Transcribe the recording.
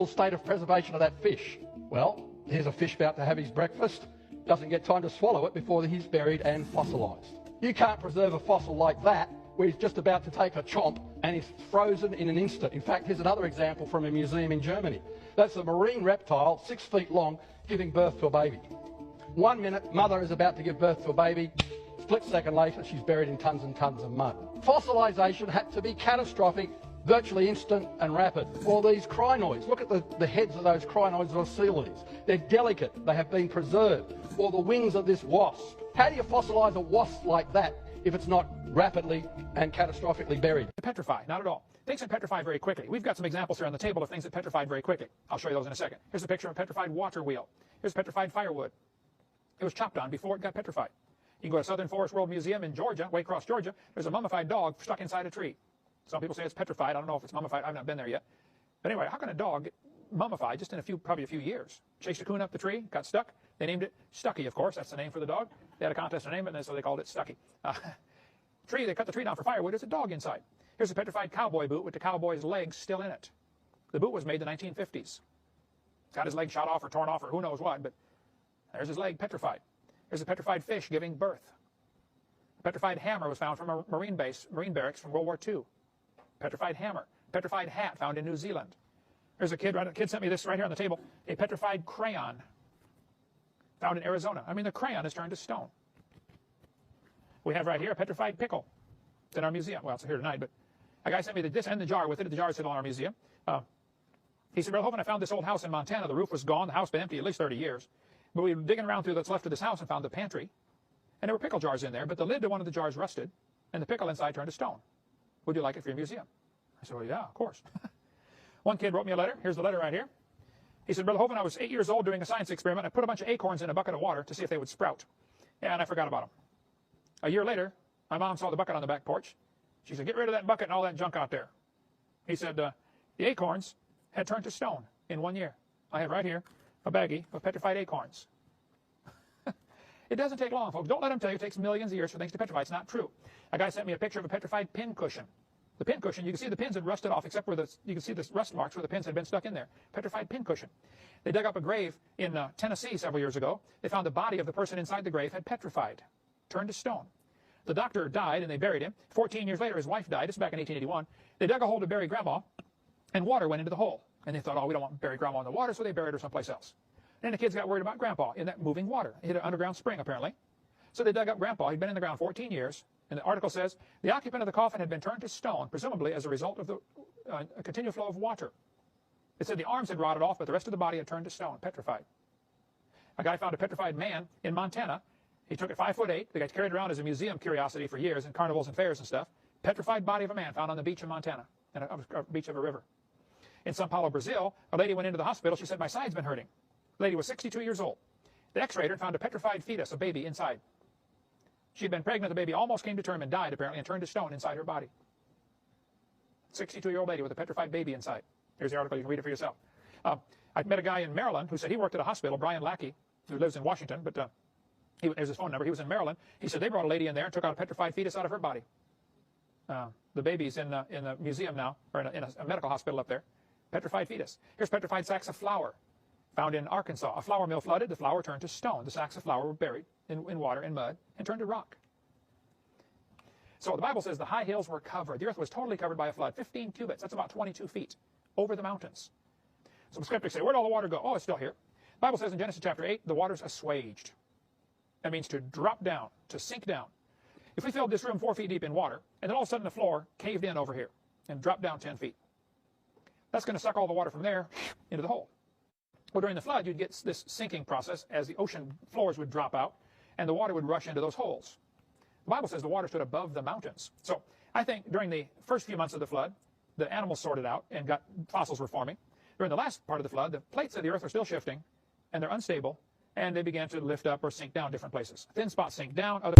state of preservation of that fish? Well, here's a fish about to have his breakfast, doesn't get time to swallow it before he's buried and fossilised. You can't preserve a fossil like that where he's just about to take a chomp and he's frozen in an instant. In fact, here's another example from a museum in Germany. That's a marine reptile, 6 feet long, giving birth to a baby. 1 minute, mother is about to give birth to a baby. Split second later, she's buried in tons and tons of mud. Fossilisation had to be catastrophic, virtually instant and rapid. Or these crinoids. Look at the heads of those crinoids or coelids. They're delicate. They have been preserved. Or the wings of this wasp. How do you fossilise a wasp like that if it's not rapidly and catastrophically buried? Petrify, not at all. Things that petrify very quickly. We've got some examples here on the table of things that petrified very quickly. I'll show you those in a second. Here's a picture of a petrified water wheel. Here's petrified firewood. It was chopped on before it got petrified. You can go to Southern Forest World Museum in Georgia, Waycross, Georgia. There's a mummified dog stuck inside a tree. Some people say it's petrified. I don't know if it's mummified. I've not been there yet. But anyway, how can a dog get mummified just in probably a few years? Chased a coon up the tree, got stuck. They named it Stucky, of course. That's the name for the dog. They had a contest to name it, and so they called it Stucky. They cut the tree down for firewood. There's a dog inside. Here's a petrified cowboy boot with the cowboy's legs still in it. The boot was made in the 1950s. Got his leg shot off or torn off or who knows what, but there's his leg petrified. There's a petrified fish giving birth. A petrified hammer was found from a marine barracks from World War II. Petrified hammer. Petrified hat found in New Zealand. There's a kid sent me this right here on the table. A petrified crayon found in Arizona. I mean, the crayon is turned to stone. We have right here a petrified pickle. It's in our museum. Well, it's here tonight, but a guy sent me this and the jar with it. The jar is still in our museum. He said, Brother Hovind, I found this old house in Montana. The roof was gone. The house had been empty at least 30 years. But we were digging around through what's left of this house and found the pantry. And there were pickle jars in there, but the lid to one of the jars rusted, and the pickle inside turned to stone. Would you like it for your museum? I said, well, yeah, of course. One kid wrote me a letter. Here's the letter right here. He said, Brother Hovind, I was 8 years old doing a science experiment. I put a bunch of acorns in a bucket of water to see if they would sprout. And I forgot about them. A year later, my mom saw the bucket on the back porch. She said, get rid of that bucket and all that junk out there. He said, the acorns had turned to stone in 1 year. I have right here a baggie of petrified acorns. It doesn't take long, folks. Don't let them tell you it takes millions of years for things to petrify. It's not true. A guy sent me a picture of a petrified pin cushion. The pin cushion, you can see the pins had rusted off, except where you can see the rust marks where the pins had been stuck in there. Petrified pin cushion. They dug up a grave in Tennessee several years ago. They found the body of the person inside the grave had petrified, turned to stone. The doctor died, and they buried him. 14 years later, his wife died. This is back in 1881. They dug a hole to bury Grandma, and water went into the hole. And they thought, oh, we don't want to bury Grandma in the water, so they buried her someplace else. Then the kids got worried about Grandpa in that moving water. It hit an underground spring, apparently. So they dug up Grandpa. He'd been in the ground 14 years. And the article says, the occupant of the coffin had been turned to stone, presumably as a result of the continual flow of water. It said the arms had rotted off, but the rest of the body had turned to stone, petrified. A guy found a petrified man in Montana. He took it 5'8". They got carried around as a museum curiosity for years in carnivals and fairs and stuff. Petrified body of a man found on the beach in Montana, and a beach of a river. In Sao Paulo, Brazil, a lady went into the hospital. She said, my side's been hurting. The lady was 62 years old. They x-rayed her and found a petrified fetus, a baby, inside. She'd been pregnant. The baby almost came to term and died, apparently, and turned to stone inside her body. 62-year-old lady with a petrified baby inside. Here's the article. You can read it for yourself. I met a guy in Maryland who said he worked at a hospital, Brian Lackey, who lives in Washington, but there's his phone number. He was in Maryland. He said they brought a lady in there and took out a petrified fetus out of her body. The baby's in the museum now, or in a medical hospital up there. Petrified fetus. Here's petrified sacks of flour found in Arkansas. A flour mill flooded. The flour turned to stone. The sacks of flour were buried in water and mud and turned to rock. So the Bible says the high hills were covered. The earth was totally covered by a flood. 15 cubits. That's about 22 feet over the mountains. Some skeptics say, where'd all the water go? Oh, it's still here. The Bible says in Genesis chapter 8, the waters assuaged. That means to drop down, to sink down. If we filled this room 4 feet deep in water, and then all of a sudden the floor caved in over here and dropped down 10 feet, that's going to suck all the water from there into the hole. Well, during the flood, you'd get this sinking process as the ocean floors would drop out, and the water would rush into those holes. The Bible says the water stood above the mountains. So I think during the first few months of the flood, the animals sorted out and fossils were forming. During the last part of the flood, the plates of the earth are still shifting, and they're unstable, and they began to lift up or sink down different places. Thin spots sink down, other